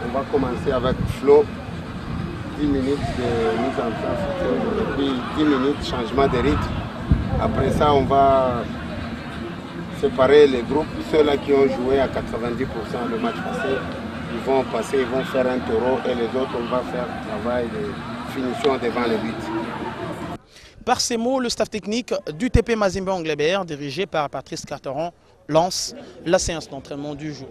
On va commencer avec Flo, 10 minutes de mise en place, puis 10 minutes changement de rythme. Après ça, on va séparer les groupes. Ceux-là qui ont joué à 90% le match passé, ils vont faire un taureau et les autres, on va faire travail de finition devant les buts. Par ces mots, le staff technique du TP Mazembe Anglebert, dirigé par Patrice Carteron, lance la séance d'entraînement du jour.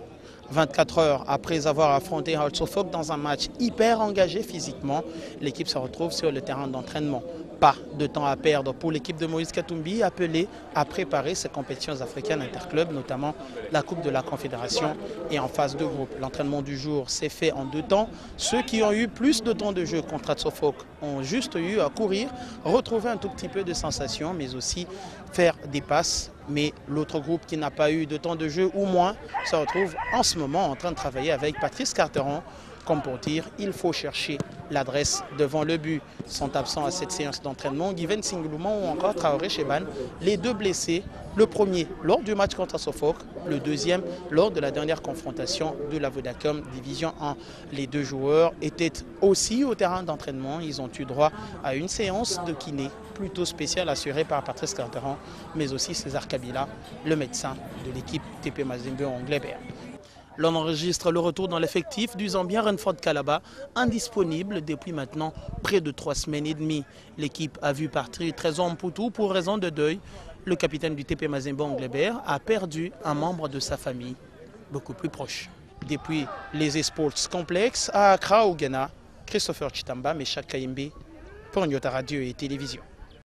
24 heures après avoir affronté Al Sofok dans un match hyper engagé physiquement, l'équipe se retrouve sur le terrain d'entraînement. Pas de temps à perdre pour l'équipe de Moïse Katumbi, appelée à préparer ses compétitions africaines interclubs, notamment la Coupe de la Confédération et en phase de groupe. L'entraînement du jour s'est fait en 2 temps. Ceux qui ont eu plus de temps de jeu contre Al Sofok ont juste eu à courir, retrouver un tout petit peu de sensations, mais aussi faire des passes. Mais l'autre groupe qui n'a pas eu de temps de jeu ou moins se retrouve en ce moment en train de travailler avec Patrice Carteron. Comme pour dire, il faut chercher l'adresse devant le but. Sont absents à cette séance d'entraînement Given Singlouman ou encore Traoré Cheban, les 2 blessés. Le premier lors du match contre Sofok, le deuxième lors de la dernière confrontation de la Vodacom Division 1. Les 2 joueurs étaient aussi au terrain d'entraînement. Ils ont eu droit à une séance de kiné plutôt spéciale assurée par Patrice Carteron, mais aussi César Kabila, le médecin de l'équipe TP Mazembe Anglebert. L'on enregistre le retour dans l'effectif du Zambien Renford Kalaba, indisponible depuis maintenant près de 3 semaines et demie. L'équipe a vu partir Trésor Mputu pour raison de deuil. Le capitaine du TP Mazembe Anglebert a perdu un membre de sa famille beaucoup plus proche. Depuis les eSports Complex à Accra au Ghana, Christopher Chitamba, Meshak Kayembe pour Nyota Radio et Télévision.